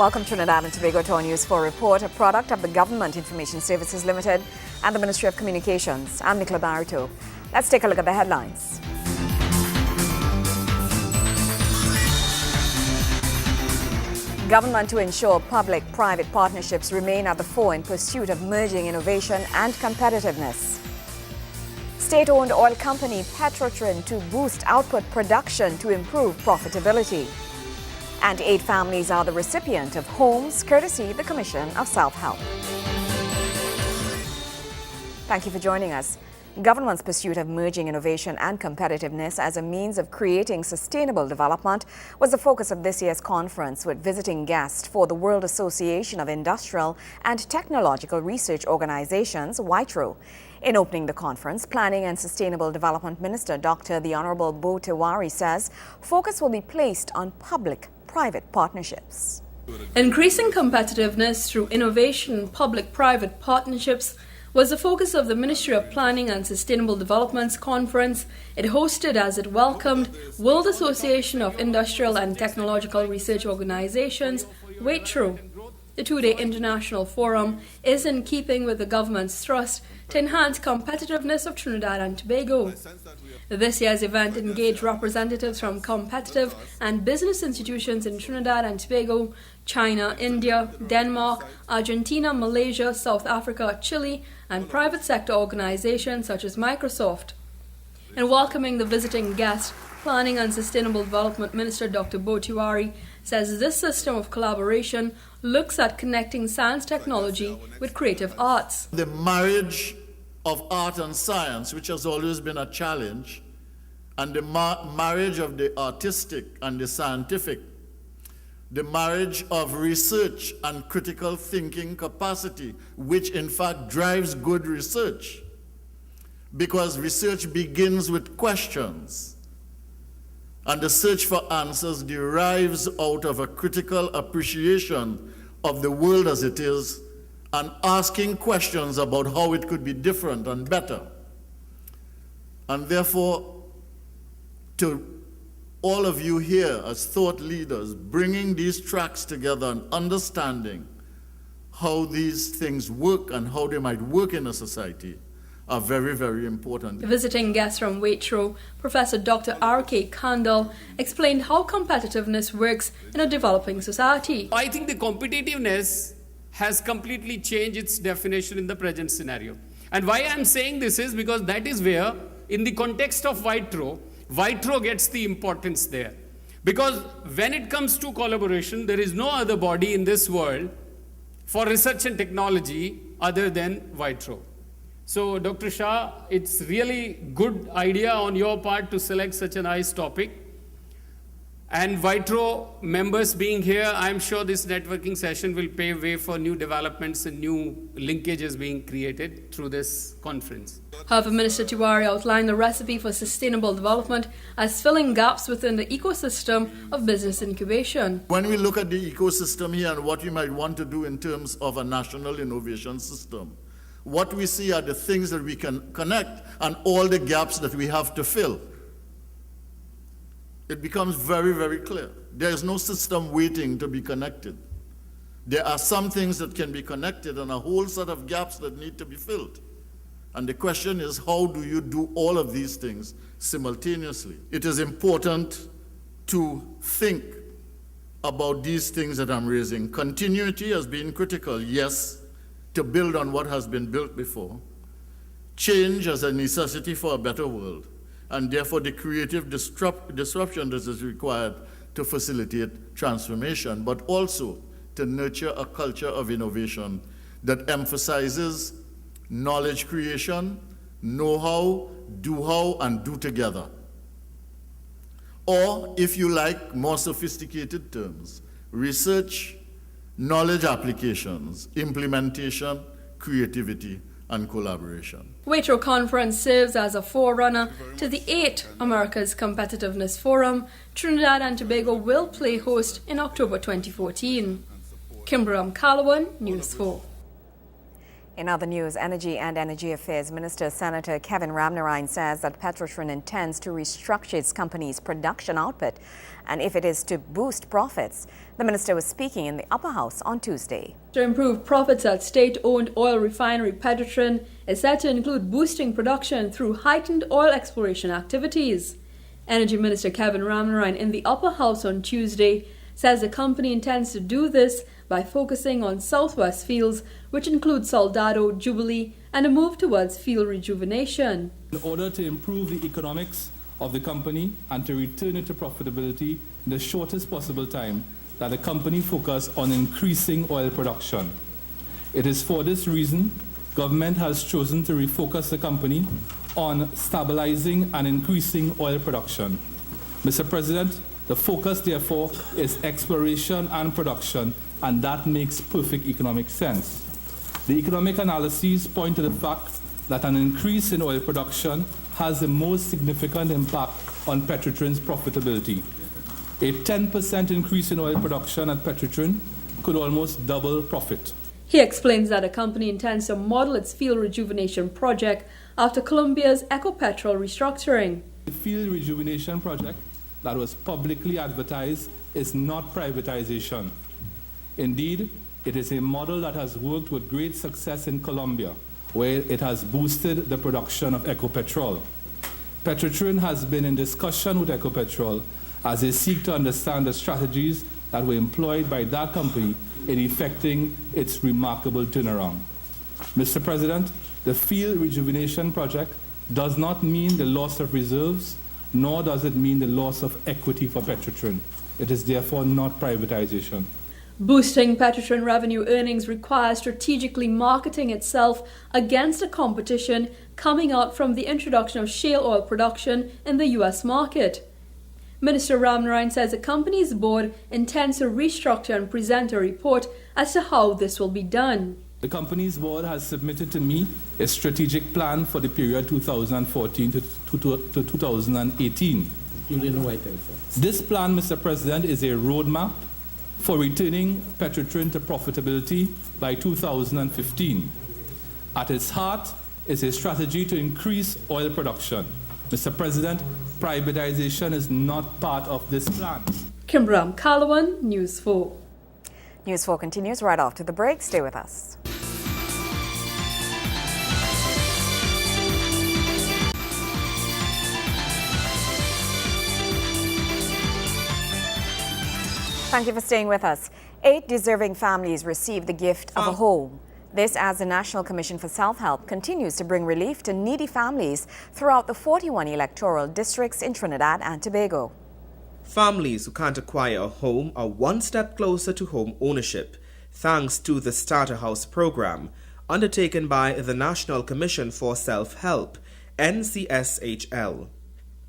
Welcome Trinidad and Tobago to our News 4 report, a product of the Government Information Services Limited and the Ministry of Communications. I'm Nicola Barito. Let's take a look at the headlines. Government to ensure public-private partnerships remain at the fore in pursuit of merging innovation and competitiveness. State-owned oil company Petrotrin to boost output production to improve profitability. And 8 families are the recipient of homes courtesy the Commission of Self-Help. Thank you for joining us. Government's pursuit of merging innovation and competitiveness as a means of creating sustainable development was the focus of this year's conference with visiting guest for the World Association of Industrial and Technological Research Organizations, WITRO. In opening the conference, Planning and Sustainable Development Minister Dr. The Honorable Bo Tiwari says focus will be placed on public-private partnerships. Increasing competitiveness through innovation, public-private partnerships was the focus of the Ministry of Planning and Sustainable Development's conference it hosted as it welcomed World Association of Industrial and Technological Research Organizations, WITRO. The 2-day international forum is in keeping with the government's thrust to enhance competitiveness of Trinidad and Tobago. This year's event engaged representatives from competitive and business institutions in Trinidad and Tobago, China, India, Denmark, Argentina, Malaysia, South Africa, Chile, and private sector organizations such as Microsoft. In welcoming the visiting guest, Planning and Sustainable Development Minister Dr. Bo Tiwari says this system of collaboration looks at connecting science technology with creative arts. The marriage of art and science, which has always been a challenge, and the marriage of the artistic and the scientific, the marriage of research and critical thinking capacity, which in fact drives good research, because research begins with questions, and the search for answers derives out of a critical appreciation of the world as it is and asking questions about how it could be different and better. And therefore, to all of you here as thought leaders, bringing these tracks together and understanding how these things work and how they might work in a society are very, very important. The visiting guest from WITRO, Professor Dr. R.K. Kandal, explained how competitiveness works in a developing society. I think the competitiveness has completely changed its definition in the present scenario. And why I'm saying this is because that is where, in the context of WITRO gets the importance there. Because when it comes to collaboration, there is no other body in this world for research and technology other than WITRO. So, Dr. Shah, it's really good idea on your part to select such a nice topic. And WITRO members being here, I'm sure this networking session will pave way for new developments and new linkages being created through this conference. However, Minister Tiwari outlined the recipe for sustainable development as filling gaps within the ecosystem of business incubation. When we look at the ecosystem here and what we might want to do in terms of a national innovation system, what we see are the things that we can connect and all the gaps that we have to fill. It becomes very, very clear. There is no system waiting to be connected. There are some things that can be connected and a whole set of gaps that need to be filled. And the question is, how do you do all of these things simultaneously? It is important to think about these things that I'm raising. Continuity has been critical, yes, to build on what has been built before. Change as a necessity for a better world, and therefore the creative disruption that is required to facilitate transformation, but also to nurture a culture of innovation that emphasizes knowledge creation, know-how, do-how, and do together. Or, if you like more sophisticated terms, research, knowledge applications, implementation, creativity, and collaboration. WITRO conference serves as a forerunner to the 8th America's Competitiveness Forum Trinidad and Tobago will play host in October 2014. Kimberam Calawan, News 4. In other news, Energy and Energy Affairs Minister Senator Kevin Ramnarine says that Petrotrin intends to restructure its company's production output, and if it is to boost profits. The minister was speaking in the Upper House on Tuesday. To improve profits at state-owned oil refinery Petrotrin is set to include boosting production through heightened oil exploration activities. Energy Minister Kevin Ramnarine in the Upper House on Tuesday says the company intends to do this by focusing on southwest fields, which include Soldado, Jubilee, and a move towards field rejuvenation. In order to improve the economics of the company and to return it to profitability in the shortest possible time, that the company focus on increasing oil production. It is for this reason government has chosen to refocus the company on stabilizing and increasing oil production. Mr. President, the focus therefore is exploration and production, and that makes perfect economic sense. The economic analyses point to the fact that an increase in oil production has the most significant impact on Petrotrin's profitability. A 10% increase in oil production at Petrotrin could almost double profit. He explains that the company intends to model its field rejuvenation project after Colombia's Ecopetrol restructuring. The field rejuvenation project that was publicly advertised is not privatization. Indeed, it is a model that has worked with great success in Colombia, where it has boosted the production of Ecopetrol. Petrotrin has been in discussion with Ecopetrol as they seek to understand the strategies that were employed by that company in effecting its remarkable turnaround. Mr. President, the field rejuvenation project does not mean the loss of reserves, nor does it mean the loss of equity for Petrotrin. It is therefore not privatization. Boosting Petrotrin revenue earnings requires strategically marketing itself against the competition coming out from the introduction of shale oil production in the U.S. market. Minister Ramnarine says the company's board intends to restructure and present a report as to how this will be done. The company's board has submitted to me a strategic plan for the period 2014 to 2018. This plan, Mr. President, is a roadmap for returning Petrotrin to profitability by 2015. At its heart is a strategy to increase oil production. Mr. President, privatization is not part of this plan. Kimbram Kalawan, News 4. News 4 continues right after the break. Stay with us. Thank you for staying with us. 8 deserving families received the gift of a home. This as the National Commission for Self-Help continues to bring relief to needy families throughout the 41 electoral districts in Trinidad and Tobago. Families who can't acquire a home are one step closer to home ownership, thanks to the Starter House program undertaken by the National Commission for Self-Help, NCSHL.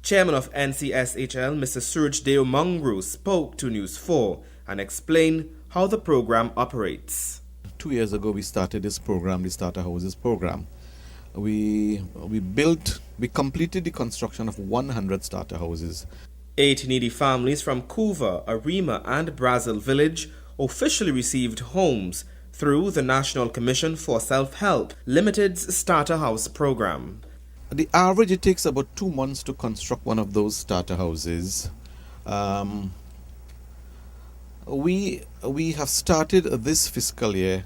Chairman of NCSHL, Mr. Suraj Deo Mangru, spoke to News 4 and explained how the program operates. 2 years ago, we started this program, the Starter Houses program. We completed the construction of 100 starter houses. 8 needy families from Couva, Arima, and Brazil Village officially received homes through the National Commission for Self-Help Limited's Starter House program. The average, it takes about 2 months to construct one of those starter houses. We have started this fiscal year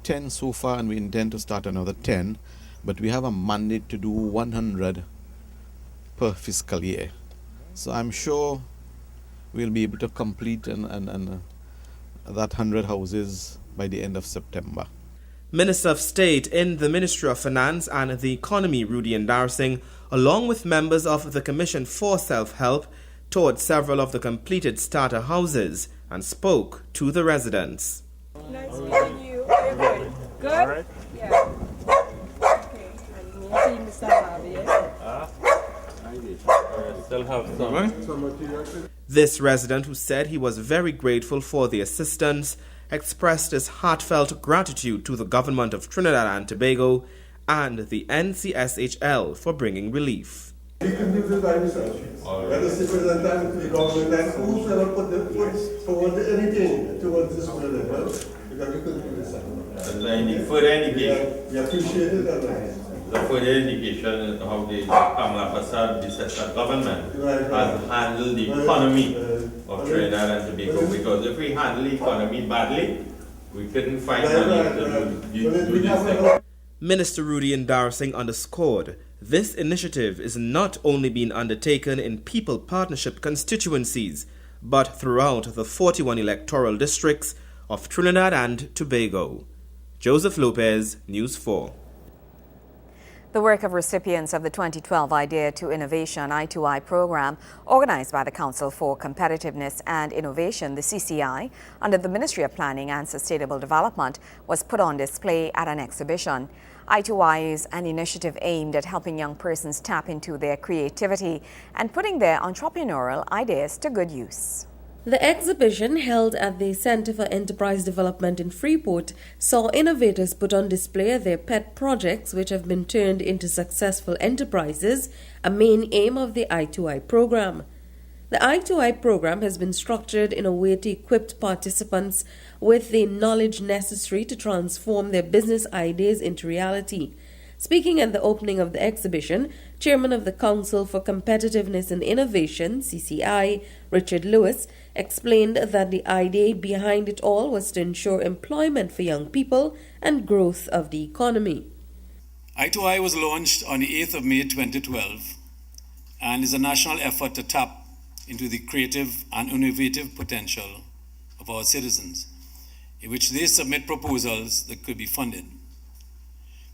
10 so far, and we intend to start another 10, but we have a mandate to do 100 per fiscal year. So I'm sure we'll be able to complete that 100 houses by the end of September. Minister of State in the Ministry of Finance and the Economy, Rudy Endarsing, along with members of the Commission for Self-Help, toured several of the completed starter houses and spoke to the residents. Nice meeting you. Are you good? Good? All right. Yeah. Okay. And me and Mr. Javier. Still have some. This resident, who said he was very grateful for the assistance, expressed his heartfelt gratitude to the government of Trinidad and Tobago and the NCSHL for bringing relief. We can do this by ourselves. Let us represent the government and whosoever put the foot forward anything towards this building, because we couldn't do this. Is there any further indication? We appreciate it. The further indication of how the Kamala Prasad, the government, has handled the economy of Trinidad and Tobago. Because if we handle the economy badly, we couldn't find money to do this thing. Minister Rudy Ndarasingh underscored this initiative is not only being undertaken in people partnership constituencies, but throughout the 41 electoral districts of Trinidad and Tobago. Joseph Lopez, News 4. The work of recipients of the 2012 Idea to Innovation I2I program, organized by the Council for Competitiveness and Innovation, the CCI, under the Ministry of Planning and Sustainable Development, was put on display at an exhibition. I2I is an initiative aimed at helping young persons tap into their creativity and putting their entrepreneurial ideas to good use. The exhibition, held at the Center for Enterprise Development in Freeport, saw innovators put on display their pet projects which have been turned into successful enterprises, a main aim of the I2I program. The I2I program has been structured in a way to equip participants with the knowledge necessary to transform their business ideas into reality. Speaking at the opening of the exhibition, Chairman of the Council for Competitiveness and Innovation, CCI, Richard Lewis, explained that the idea behind it all was to ensure employment for young people and growth of the economy. I2I was launched on the 8th of May 2012 and is a national effort to tap into the creative and innovative potential of our citizens, in which they submit proposals that could be funded.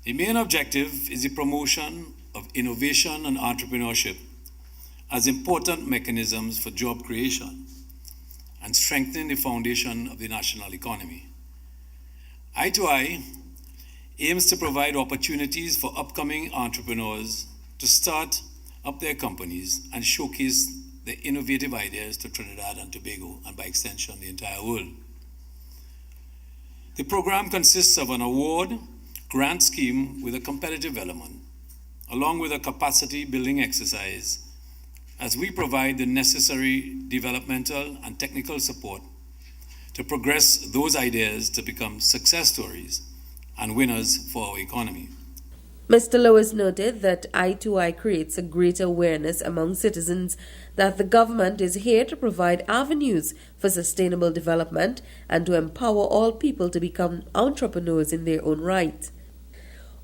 The main objective is the promotion of innovation and entrepreneurship as important mechanisms for job creation and strengthening the foundation of the national economy. I2I aims to provide opportunities for upcoming entrepreneurs to start up their companies and showcase their innovative ideas to Trinidad and Tobago, and by extension, the entire world. The program consists of an award grant scheme with a competitive element, along with a capacity building exercise, as we provide the necessary developmental and technical support to progress those ideas to become success stories and winners for our economy. Mr. Lewis noted that I2I creates a greater awareness among citizens that the government is here to provide avenues for sustainable development and to empower all people to become entrepreneurs in their own right.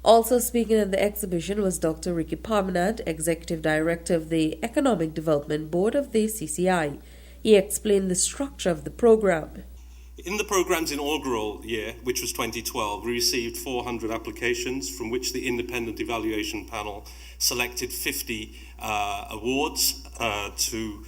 Also speaking at the exhibition was Dr. Ricky Parmanat, Executive Director of the Economic Development Board of the CCI. He explained the structure of the program. In the program's inaugural year, which was 2012, we received 400 applications, from which the independent evaluation panel selected 50 awards to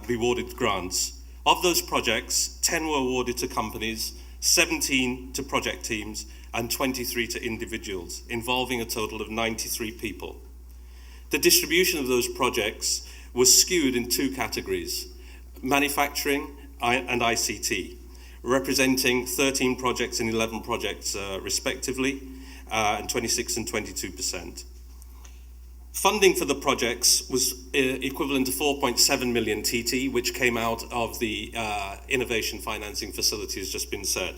be awarded grants. Of those projects, 10 were awarded to companies, 17 to project teams, and 23 to individuals, involving a total of 93 people. The distribution of those projects was skewed in two categories: manufacturing and ICT, representing 13 projects and 11 projects respectively, and 26 and 22%. Funding for the projects was equivalent to 4.7 million TT, which came out of the innovation financing facility, has just been said.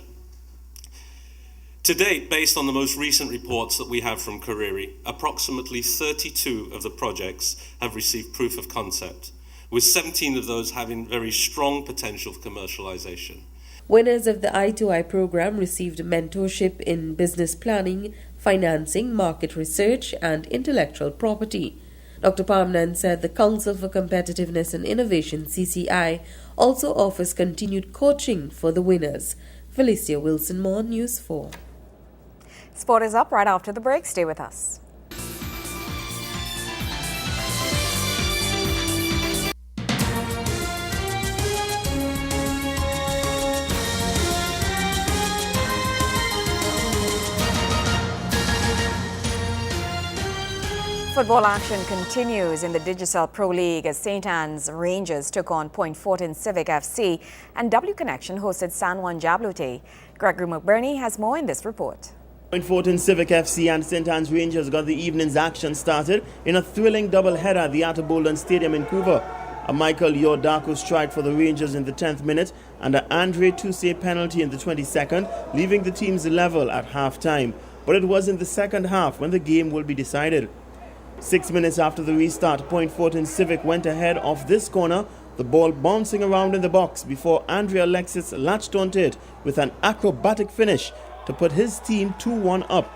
To date, based on the most recent reports that we have from Kariri, approximately 32 of the projects have received proof of concept, with 17 of those having very strong potential for commercialization. Winners of the I2I program received mentorship in business planning, financing, market research, and intellectual property. Dr. Parmanan said the Council for Competitiveness and Innovation, CCI, also offers continued coaching for the winners. Felicia Wilson-Moore, News 4. Sport is up right after the break. Stay with us. Football action continues in the Digicel Pro League as St. Anne's Rangers took on Point Fortin Civic FC and W Connection hosted San Juan Jablute. Gregory McBurney has more in this report. Point Fortin Civic FC and St. Anne's Rangers got the evening's action started in a thrilling double-header at the Atterbolden Stadium in Couva. A Michael Yordako strike for the Rangers in the 10th minute and an Andre Toussé penalty in the 22nd, leaving the teams level at half-time. But it was in the second half when the game will be decided. 6 minutes after the restart, Point Fortin Civic went ahead off this corner, the ball bouncing around in the box before Andre Alexis latched onto it with an acrobatic finish to put his team 2-1 up.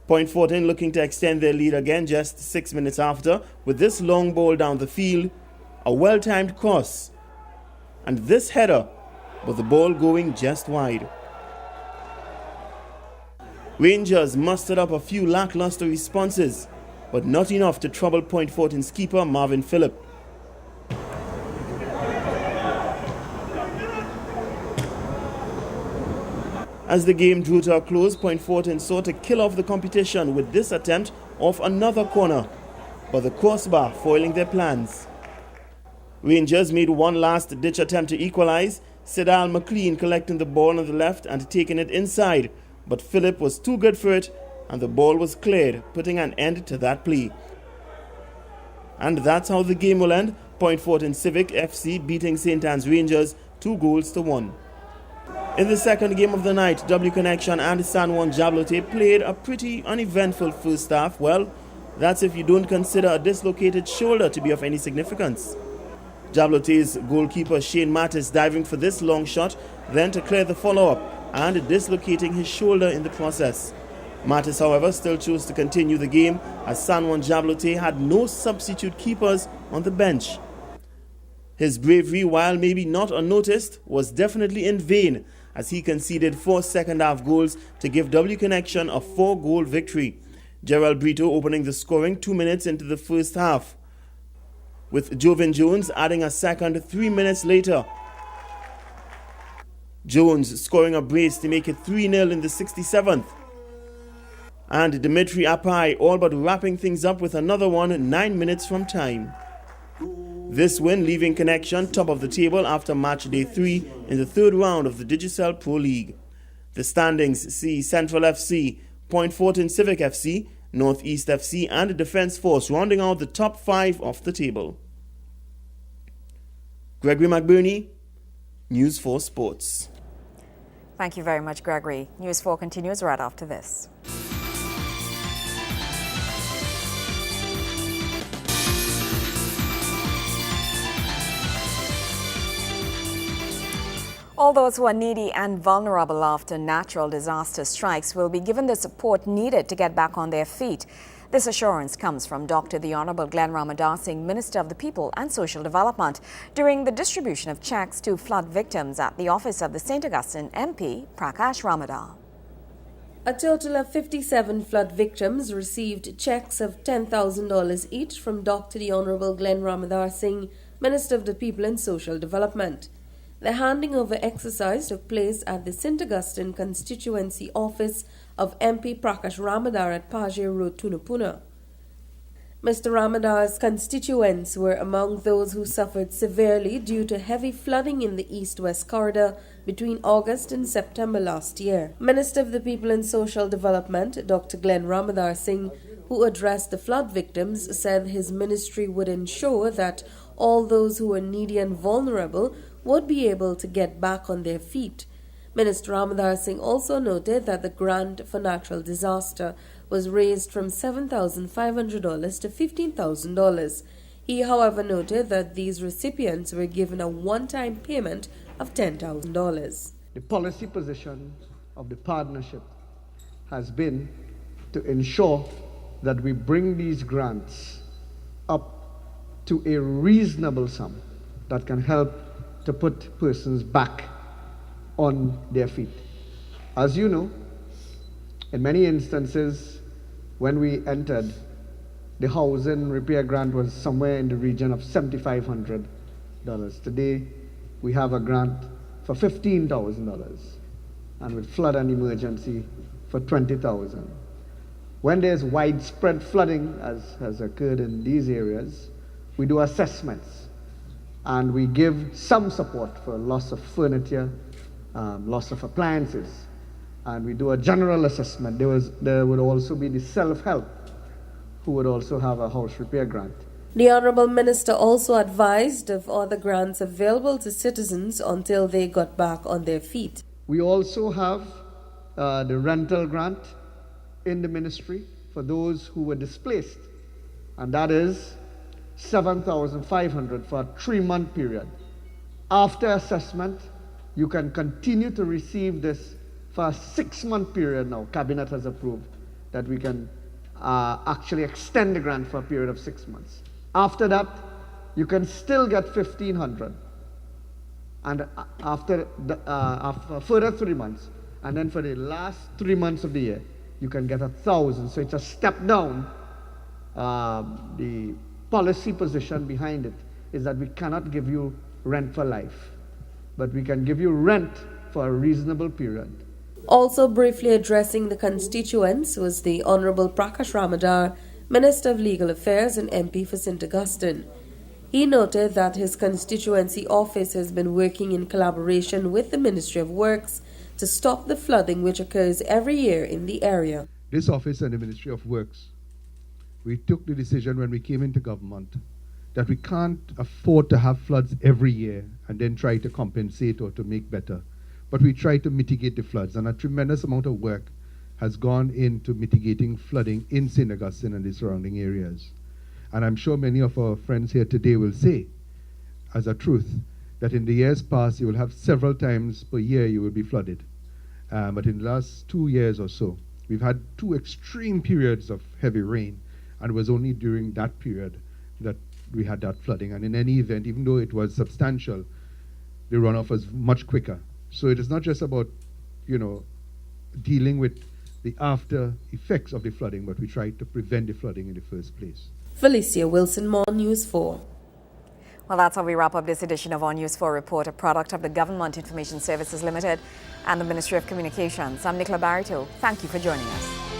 Point Fortin looking to extend their lead again just 6 minutes after with this long ball down the field, a well-timed cross, and this header, but the ball going just wide. Rangers mustered up a few lackluster responses, but not enough to trouble Point Fortin's keeper Marvin Phillip. As the game drew to a close, Point Fortin sought to kill off the competition with this attempt off another corner, but the crossbar foiling their plans. Rangers made one last-ditch attempt to equalize, Sidal McLean collecting the ball on the left and taking it inside, but Phillip was too good for it and the ball was cleared, putting an end to that play. And that's how the game will end, Point Fortin Civic FC beating St. Anne's Rangers 2-1. In the second game of the night, W Connection and San Juan Jablote played a pretty uneventful first half. Well, that's if you don't consider a dislocated shoulder to be of any significance. Jablote's goalkeeper Shane Mattis diving for this long shot, then to clear the follow-up and dislocating his shoulder in the process. Mattis, however, still chose to continue the game as San Juan Jablote had no substitute keepers on the bench. His bravery, while maybe not unnoticed, was definitely in vain as he conceded 4 second-half goals to give W Connection a 4-goal victory. Gerald Brito opening the scoring 2 minutes into the first half, with Jovan Jones adding a second 3 minutes later. Jones scoring a brace to make it 3-0 in the 67th. And Dimitri Apai all but wrapping things up with another one 9 minutes from time. This win leaving Connection top of the table after match day 3 in the third round of the Digicel Pro League. The standings see Central FC, Point Fortin Civic FC, Northeast FC and Defence Force rounding out the top 5 of the table. Gregory McBurney, News 4 Sports. Thank you very much, Gregory. News 4 continues right after this. All those who are needy and vulnerable after natural disaster strikes will be given the support needed to get back on their feet. This assurance comes from Dr. the Honorable Glenn Ramadar Singh, Minister of the People and Social Development, during the distribution of checks to flood victims at the office of the St. Augustine MP, Prakash Ramadar. A total of 57 flood victims received checks of $10,000 each from Dr. the Honorable Glenn Ramadar Singh, Minister of the People and Social Development. The handing over exercise took place at the St. Augustine Constituency Office of MP Prakash Ramadar at Pajir Road, Tunapuna. Mr. Ramadar's constituents were among those who suffered severely due to heavy flooding in the east-west corridor between August and September last year. Minister of the People and Social Development, Dr. Glenn Ramadar Singh, who addressed the flood victims, said his ministry would ensure that all those who are needy and vulnerable would be able to get back on their feet. Minister Ramadar Singh also noted that the grant for natural disaster was raised from $7,500 to $15,000. He, however, noted that these recipients were given a one-time payment of $10,000. The policy position of the partnership has been to ensure that we bring these grants up to a reasonable sum that can help to put persons back on their feet. As you know, in many instances, when we entered, the housing repair grant was somewhere in the region of $7,500. Today, we have a grant for $15,000, and with flood and emergency for $20,000. When there's widespread flooding, as has occurred in these areas, we do assessments. And we give some support for loss of furniture, loss of appliances, and we do a general assessment. There would also be the self-help who would also have a house repair grant. The Honourable Minister also advised of other grants available to citizens until they got back on their feet. We also have the rental grant in the ministry for those who were displaced, and that is $7,500 for a 3-month period. After assessment, you can continue to receive this for a 6-month period now. Cabinet has approved that we can actually extend the grant for a period of 6 months. After that, you can still get $1,500, and after a further 3 months, and then for the last 3 months of the year, you can get $1,000. So it's a step down. The policy position behind it is that we cannot give you rent for life, but we can give you rent for a reasonable period. Also briefly addressing the constituents was the Honourable Prakash Ramadar, Minister of Legal Affairs and MP for St. Augustine. He noted that his constituency office has been working in collaboration with the Ministry of Works to stop the flooding which occurs every year in the area. This office and the Ministry of Works, we took the decision when we came into government that we can't afford to have floods every year and then try to compensate or to make better. But we try to mitigate the floods, and a tremendous amount of work has gone into mitigating flooding in St. Augustine and the surrounding areas. And I'm sure many of our friends here today will say, as a truth, that in the years past you will have several times per year you will be flooded. But in the last 2 years or so, we've had 2 extreme periods of heavy rain, and it was only during that period that we had that flooding. And in any event, even though it was substantial, the runoff was much quicker. So it is not just about, dealing with the after effects of the flooding, but we try to prevent the flooding in the first place. Felicia Wilson, More News 4. Well, that's how we wrap up this edition of On News 4 Report, a product of the Government Information Services Limited and the Ministry of Communications. I'm Nicola Barito. Thank you for joining us.